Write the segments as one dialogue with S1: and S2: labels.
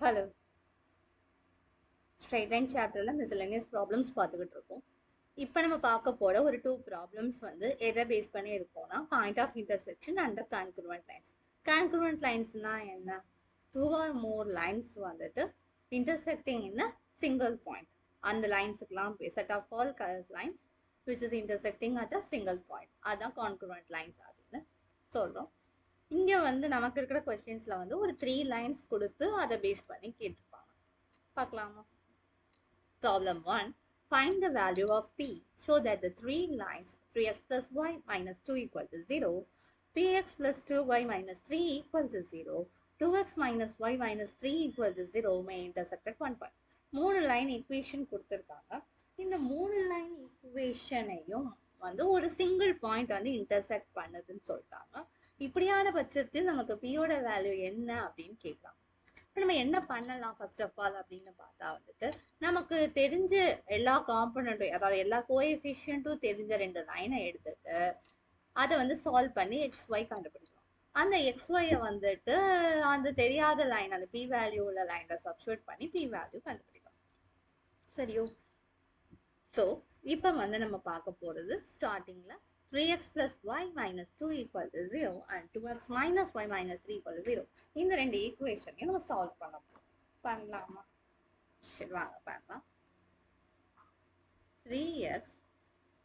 S1: Hello, straight line சாப்டர்ல மிஸ்லெனியஸ் problems பார்த்துக்கிட்டு இருக்கோம். இப்போ நம்ம பார்க்க போற ஒரு 2 ப்ராப்ளம்ஸ் வந்து எதை பேஸ் பண்ணி இருக்கோம்னா point of intersection and concurrent lines. Concurrent லைன்ஸ்னா என்ன? 2 or more லைன்ஸ் வந்துட்டு intersecting in a single point. அந்த லைன்ஸுக்கெல்லாம் set of all colour lines which is intersecting at a single point. அதான் கான்க்ருவன்ட் லைன்ஸ் அப்படின்னு சொல்றோம். இங்க வந்து நமக்கு இருக்கிற கொஸ்டின்ஸ்ல வந்து ஒரு 3 லைன்ஸ் கொடுத்து அதை பேஸ் பண்ணி கேட்டிருப்பாங்க. பார்க்கலாமா? Problem 1. Find the value of p so that the three lines 3x plus y minus 2 equal to 0, px plus 2y minus 3 equal to 0, 2x minus y minus 3 equal to 0 may intersect at 1 point. 3 line equation கொடுத்துருக்காங்க. இந்த 3 line ஈக்குவேஷனையும் வந்து ஒரு single point வந்து intersect பண்ணுதுன்னு சொல்லிட்டாங்க. இப்படியான பட்சத்தில் நமக்கு பியோட வேல்யூ என்ன அப்படின்னு கேட்கலாம். இப்போ நம்ம என்ன பண்ணலாம் ஃபர்ஸ்ட் ஆஃப் ஆல் அப்படின்னு பார்த்தா வந்துட்டு நமக்கு தெரிஞ்ச எல்லா காம்பனண்ட்டும், அதாவது எல்லா கோஎஃபிஷியன்ட்டும் தெரிஞ்ச 2 லைனை எடுத்துட்டு அதை வந்து சால்வ் பண்ணி XY கண்டுபிடிக்கலாம். அந்த XY வந்துட்டு அந்த தெரியாத லைன், அந்த பி வேல்யூ உள்ள லைனை சப்ஸ்டிட்யூட் பண்ணி பி வேல்யூ கண்டுபிடிக்கலாம். சரியோ? ஸோ இப்போ வந்து நம்ம பார்க்க போகிறது ஸ்டார்டிங்கில் 3x plus y minus 2 equal to 0 and 2x minus y minus 3 equal to 0. இந்த ரெண்டு ஈக்குவேஷனையும் நம்ம சால்வ் பண்ணலாமா? சரி, வாங்க பண்ணலாம். 3x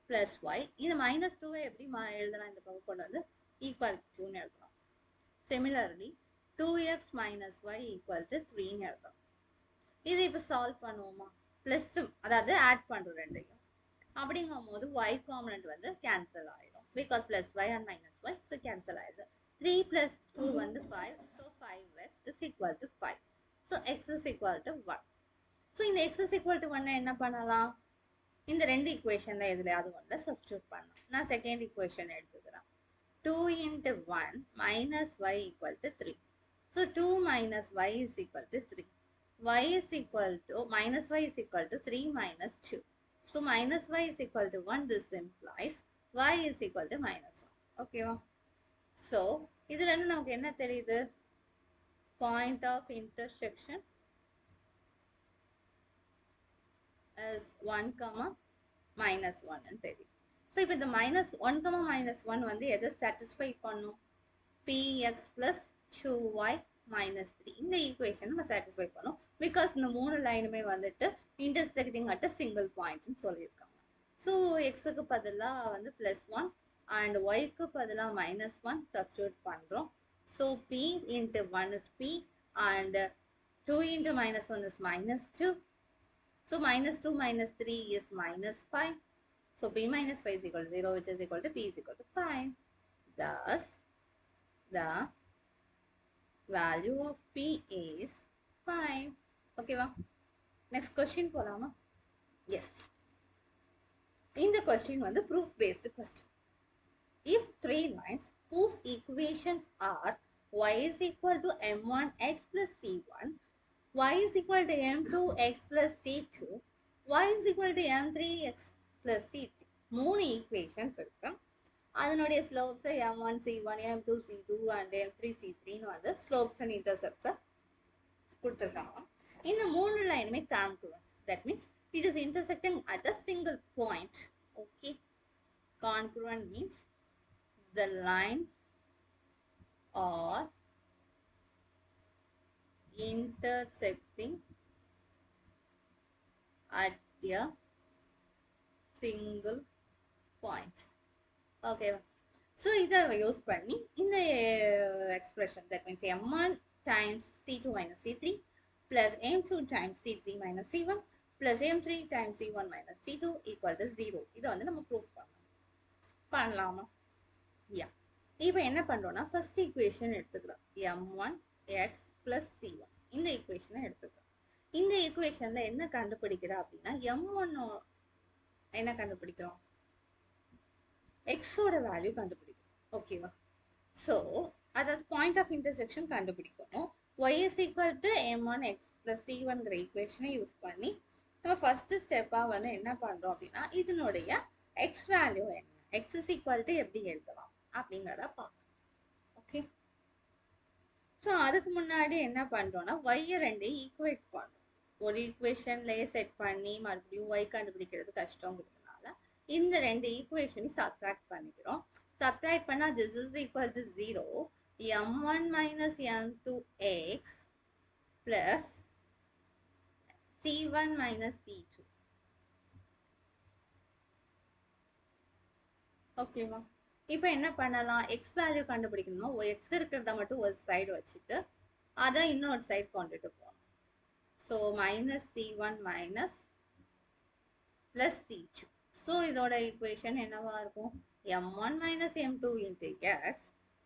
S1: plus y, இது minus 2 எப்படி எழுதலாம்? இந்த பக்கம் கொண்டு வந்து equal to எழுதலாம். Similarly 2x minus y equal to 3 எழுதலாம். இது இப்போ சால்வ் பண்ணுவோமா? பிளஸ், அதாவது ஆட் பண்ணுறோம் ரெண்டையும். அப்படிங்கும் போது y காம்பனண்ட் வந்து கேன்சல் ஆயிடும். Because plus y and minus y, so cancel ஆயிடுது. 3 plus 2 வந்து 5, so 5x is equal to 5. So x is equal to 1. So இந்த x is equal to 1 என்ன பண்ணலாம்? இந்த ரெண்டு ஈக்குவேஷன்ல எதுலையாவது ஒன்றை சப்ஸ்டிட்யூட் பண்ணலாம். நான் செகண்ட் ஈக்குவேஷன் எடுத்துக்கிறேன். 2 into 1 minus y equal to 3. So 2 minus y is equal to 3. Y is equal to, minus y is equal to 3 minus 2. So minus y is equal to 1. This implies y is equal to minus 1. Okay வா? So இதுல இருந்து நமக்கு என்ன தெரியுது? Point of intersection is 1, minus 1 ன்னு தெரியும். So இப்போ இந்த minus 1, minus 1 வந்து எதை satisfy பண்ணும்? px plus 2y minus 3. இந்த ஈக்குவேஷன் நம்ம satisfy பண்ணும். பிகாஸ் இந்த 3 லைனுமே வந்துட்டு intersecting at a single point ன்னு சொல்லியிருக்காங்க. ஸோ எக்ஸுக்கு பதிலாக வந்து +1 and ஒய்க்கு பதிலாக -1 சப்ஸ்டியூட் பண்ணுறோம். So p into 1 is p and 2 into -1 is -2. So -2 minus 3 is -5. So p minus 5 is equal to 0, which is equal to p is equal to 5. Thus, the value of p is 5. Okay va? Next question போலாமா? Yes. இந்த question வந்து proof based question. If 3 lines whose equations are y is equal to m1x plus c1, y is equal to m2x plus c2, y is equal to m3x plus c3, 3 equations இருக்கு. அதனுடைய slopes m1 c1 m2 c2 and m3 c3 வந்து slopes and intercepts கொடுத்துருக்காங்க. இந்த 3 லைனுமே congruent. That means it is intersecting at a single point. Okay. Congruent means the lines are intersecting at a single point. Okay. So இதை use பண்ணி இந்த expression, that means m1 times c2 minus c3 plus m2 times c3 minus c1 plus m3 times c1 minus c2 equal to 0. இதை வந்து நம்ம proof பண்ணலாமா? யா. இப்போ என்ன பண்ணுறோம்னா ஃபர்ஸ்ட் ஈக்குவேஷன் எடுத்துக்கிறோம். m1x plus c1 இந்த ஈக்குவேஷனை எடுத்துக்கிறோம். இந்த ஈக்குவேஷனில் என்ன கண்டுபிடிக்கிறா அப்படின்னா m1 என்ன கண்டுபிடிக்கிறோம்? எக்ஸோட வேல்யூ கண்டுபிடிக்கணும். ஓகேவா? ஸோ அதாவது பாயிண்ட் ஆஃப் இன்டர்செக்ஷன் கண்டுபிடிக்கணும். y is equal to m1x plus c1ங்கிற ஈக்குவேஷனை யூஸ் பண்ணி நம்ம ஃபர்ஸ்ட் ஸ்டெப்பாக வந்து என்ன பண்ணுறோம் அப்படின்னா இதனுடைய எக்ஸ் வேல்யூ என்ன, எக்ஸ் இஸ் ஈக்குவல் டு எப்படி எழுதலாம் அப்படிங்கிறத பார்க்கணும். ஓகே. ஸோ அதுக்கு முன்னாடி என்ன பண்றோம்னா ஒய்யை ரெண்டு ஈக்குவேட் பண்றோம். ஒரு ஈக்குவேஷன்லயே செட் பண்ணி மறுபடியும் ஒய் கண்டுபிடிக்கிறது கஷ்டங்கிறதுனால இந்த ரெண்டு ஈக்குவேஷனையும் சப்ட்ராக்ட் பண்ணிக்கிறோம். சப்ட்ராக்ட் பண்ணா this is equal to 0, m1 minus m2x plus c1 minus c2. ஓகேவா? இப்போ என்ன பண்ணலாம், எக்ஸ் வேல்யூ கண்டுபிடிக்கணுமா, எக்ஸ் இருக்கிறத மட்டும் ஒரு சைடு வச்சுட்டு அதை இன்னொரு சைடு கொண்டுட்டு போகணும். So minus c1 minus plus c2. So இதோட ஈக்குவேஷன் என்னவா இருக்கும், m1 minus m2 into x,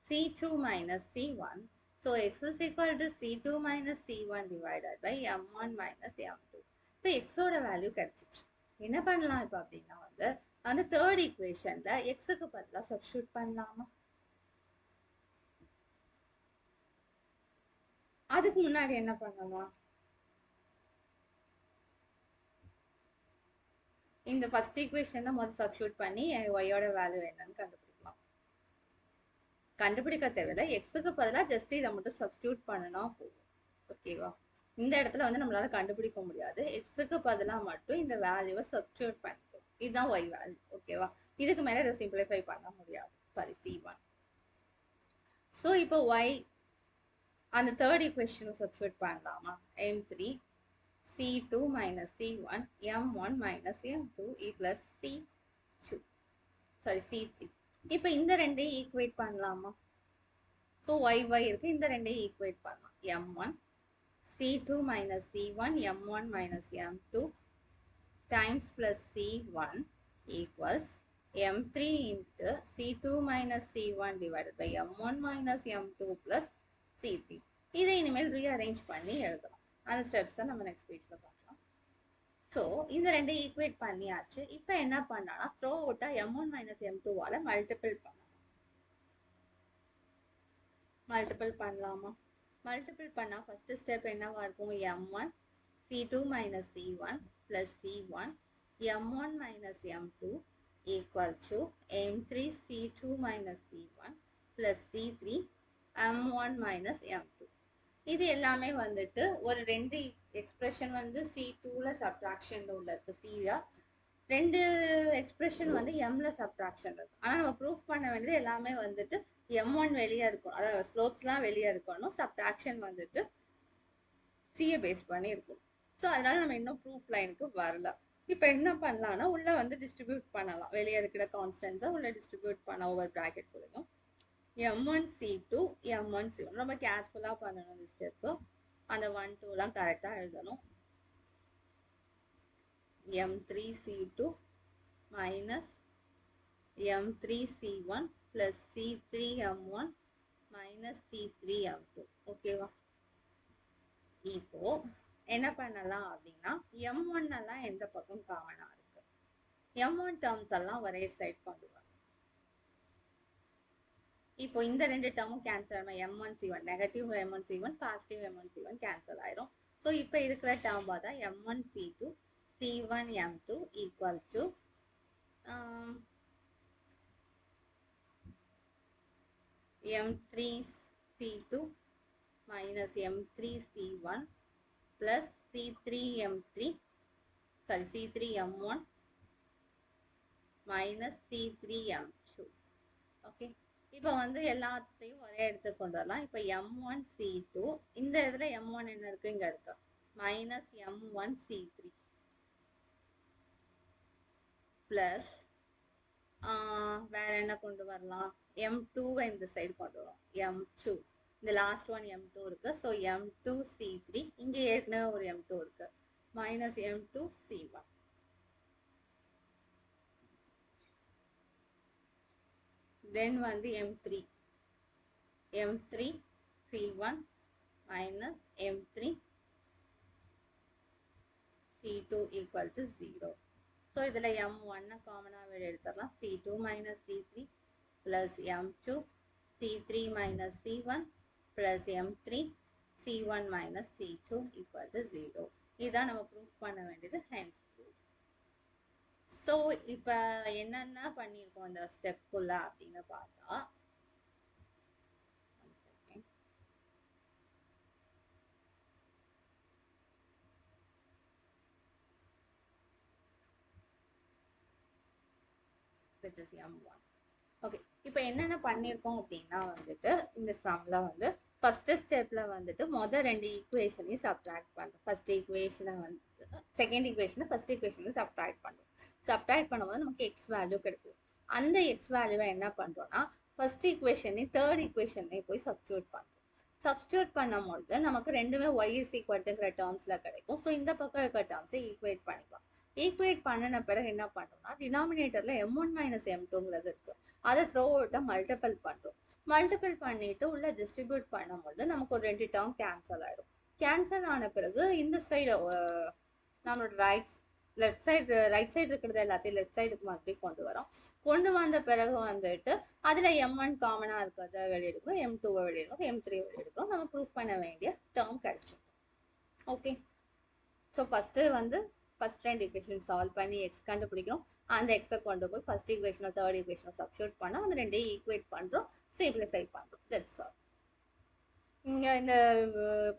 S1: c2 minus c1. So x is equal to c2 minus c1 divided by m1 minus m2. இப்போ x ஓட value கிடைச்சிச்சு. என்ன பண்ணலாம் இப்போ அப்படின்னா வந்து அந்த தேர்ட் ஈக்குவேஷன்ல எக்ஸுக்கு பதிலாக சப்ஸ்டியூட் பண்ணலாமா? அதுக்கு முன்னாடி என்ன பண்ணலாம், இந்த ஃபர்ஸ்ட் ஈக்குவேஷன்ல முதல்ல சப்ஸ்டியூட் பண்ணி ஒய்யோட வேல்யூ என்னன்னு கண்டுபிடிக்கலாம். கண்டுபிடிக்க தேவையில்லை, எக்ஸுக்கு பதிலாக ஜஸ்ட் இதை மட்டும் சப்ஸ்டியூட் பண்ணனா போதும். ஓகேவா? இந்த இடத்துல வந்து நம்மளால கண்டுபிடிக்க முடியாது, எக்ஸுக்கு பதிலாக மட்டும் இந்த வேல்யூவை சப்ஸ்டியூட் பண்ணிக்கும். இதுதான் ஒய் வேல்யூ. ஓகேவா? இதுக்கு மேலே இதை சிம்பிளிஃபை பண்ண முடியாது. Sorry, c1. ஸோ இப்போ ஒய் அந்த தேர்ட் ஈக்குவேஷனை சப்ஸ்டியூட் பண்ணலாமா, m3 c2 minus c1 m1 minus m2 e plus c2, sorry c3. இப்போ இந்த ரெண்டையும் ஈக்குவேட் பண்ணலாமா? ஸோ ஒய் இருக்கு, இந்த ரெண்டையும் ஈக்குவேட் பண்ணலாம். m1 c2 minus c1 m1 minus m2 times plus c1 equals m3 into c2 minus c1 divided by m1 minus m2 plus c3. இதை இனிமேல் ரீஅரேஞ்ச் பண்ணி எழுதலாம். அந்த ஸ்டெப்ஸை நம்ம நெக்ஸ்ட் பேஜ்ல பார்க்கலாம். ஸோ இந்த ரெண்டு ஈக்குவேட் பண்ணியாச்சு. இப்போ என்ன பண்ணலாம், த்ரோ அவுட்டா m1 minus m2வால மல்டிபிள் பண்ணலாம். மல்டிபிள் பண்ணலாமா? மல்டிபிள் பண்ணா ஃபர்ஸ்ட் ஸ்டெப் என்னவா இருக்கும், m1 c2 minus c1 plus c1 m1 minus m2 equal to m3 c2 minus c1 plus c3 m1 minus m2. இது எல்லாமே வந்துட்டு ஒரு ரெண்டு எக்ஸ்பிரஷன் வந்து c2ல சப்ட்ராக்ஷன்ல உள்ள இருக்கு, c-ல ரெண்டு எக்ஸ்பிரஷன் வந்து m-ல சப்ட்ராக்ஷன் இருக்கு. ஆனா நம்ம ப்ரூஃப் பண்ண வேண்டியது எல்லாமே வந்துட்டு m1 வெளியே இருக்கணும், அதாவது ஸ்லோப்ஸ்லாம் வெளியே இருக்கணும், சப்ட்ராக்ஷன் வந்துட்டு c-யை பேஸ் பண்ணி இருக்கும். ஸோ அதனால நம்ம இன்னும் ப்ரூஃப் லைனுக்கு வரல. இப்போ என்ன பண்ணலாம்னா உள்ள வந்து டிஸ்ட்ரிபியூட் பண்ணலாம், வெளியே இருக்கிற கான்ஸ்டன்ஸை உள்ள டிஸ்ட்ரிபியூட் பண்ண over bracket குள்ளையும் m1 c2 m1 c1. ரொம்ப கேர்ஃபுல்லாக பண்ணணும் இந்த ஸ்டெப்பு, அந்த 1 2லாம் கரெக்டாக எழுதணும். m3 c2 minus m3 c1 plus c3 m1 minus c3 m2. ஓகேவா? இப்போ என்ன பண்ணலாம் அப்படின்னா m1 எல்லாம் எந்த பக்கம் காமனா இருக்கு, m1 டேர்ம்ஸ் எல்லாம் ஒரே சைட் கொண்டு வரும். இப்போ இந்த ரெண்டு டேர்மும் கேன்சல் ஆகும், m1 c1 negative m1 c1 positive m1 c1 cancel ஆயிரும். ஸோ இப்போ இருக்கிற டேர்ம் தான் m1 c2 c1 m2 equal to m3 c2 minus m3 c1 plus c3 m3, sorry c3 m1 minus c3 m2. Okay, இப்போ வந்து எல்லாத்தையும் ஒரே இடத்துக்கு கொண்டு வரலாம். இப்போ m1 c2, இந்த இதில் m1 என்ன இருக்கு, இங்கே இருக்கு, மைனஸ் m1 c3 பிளஸ் வேற என்ன கொண்டு வரலாம், m2 இந்த சைடு கொண்டு வரோம், m2 இந்த லாஸ்ட் ஒன் m2 இருக்கு. ஸோ m2 c3, இங்கே ஏற்கனவே ஒரு m2 இருக்கு, மைனஸ் m2 c1. தென் வந்து m3 c1 minus m3 c2 equal to 0. So இதில் m1 காமனாக வெளியே எடுத்துடலாம், c2 minus c3 plus m2 c3 minus c1 plus m3 c1 minus c2 equal to 0. இதுதான் நம்ம ப்ரூஃப் பண்ண வேண்டியது, ஹென்ஸ் ப்ரூஃப். ஸோ இப்போ என்னென்ன பண்ணியிருக்கோம் இந்த ஸ்டெப்புக்குள்ள அப்படின்னு பார்த்தா, which is m1. ஓகே, இப்போ என்னென்ன பண்ணியிருக்கோம் அப்படின்னா வந்துட்டு இந்த சம்ல வந்து ஃபர்ஸ்ட் ஸ்டெப்ல வந்துட்டு மொதல் ரெண்டு ஈக்குவேஷனையும் சப்ட்ராக்ட் பண்ணுறோம். ஃபர்ஸ்ட் ஈக்குவேஷனை வந்து செகண்ட் ஈக்குவேஷனை ஃபர்ஸ்ட் ஈக்குவேஷனை சப்ட்ராக்ட் பண்ணுறோம். சப்ட்ராக்ட் பண்ணும்போது நமக்கு எக்ஸ் வேல்யூ கிடைக்கும். அந்த எக்ஸ் வேல்யூவை என்ன பண்ணுறோம்னா ஃபர்ஸ்ட் ஈக்குவேஷனையும் தேர்ட் ஈக்குவேஷனையும் போய் சப்ஸ்டியூட் பண்ணுறோம். சப்ஸ்டியூட் பண்ணும்போது நமக்கு ரெண்டுமே y இஸ் ஈக்குவல்ட்டுங்கிற டேர்ம்ஸில் கிடைக்கும். ஸோ இந்த பக்கம் இருக்கிற டேர்ம்ஸை ஈக்குவேட் பண்ணிக்கலாம். ஈக்குவேட் பண்ணின பிறகு என்ன பண்ணுறோம்னா டினாமினேட்டரில் m1 மைனஸ் m2ங்கிறது இருக்குது. அதை த்ரோ அவுட்டை மல்டிபிள் பண்ணுறோம். மல்டிபிள் பண்ணிட்டு உள்ள டிஸ்ட்ரிபியூட் பண்ணும்போது நமக்கு ஒரு ரெண்டு டேர்ம் கேன்சல் ஆகிடும். கேன்சல் ஆன பிறகு இந்த சைடு நம்மளோட ரைட் சைடு இருக்கிறது எல்லாத்தையும் லெஃப்ட் சைடுக்கு மறுபடியும் கொண்டு வரோம். கொண்டு வந்த பிறகு வந்துட்டு அதில் m1 காமனாக இருக்கிறத வெளியெடுக்கிறோம், m2 வெளியெடுக்கிறோம், m3 வெளியெடுக்கிறோம். நம்ம ப்ரூஃப் பண்ண வேண்டிய டேர்ம் கிடைச்சிடும். ஓகே, ஸோ ஃபர்ஸ்ட் ரெண்டு ஈக்குவேஷன் சால்வ் பண்ணி எக்ஸ் கண்டுபிடிக்கிறோம். அந்த எக்ஸை கொண்டு போய் ஃபர்ஸ்ட் ஈக்குவேஷனோ தேர்ட் ஈக்குவேஷனோ சப்ஸ்டியூட் பண்ணோம். அந்த ரெண்டையும் ஈக்குவேட் பண்ணுறோம், சிம்பிளிஃபை பண்ணுறோம். That's all. இங்கே இந்த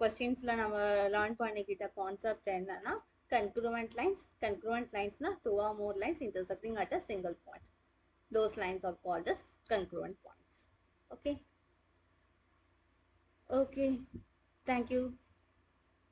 S1: கொஸ்டின்ஸில் நம்ம லேர்ன் பண்ணிக்கிட்ட கான்செப்ட் என்னன்னா congruent linesனா two or more lines intersecting at a single point. Those lines are called as congruent points. Okay, thank you.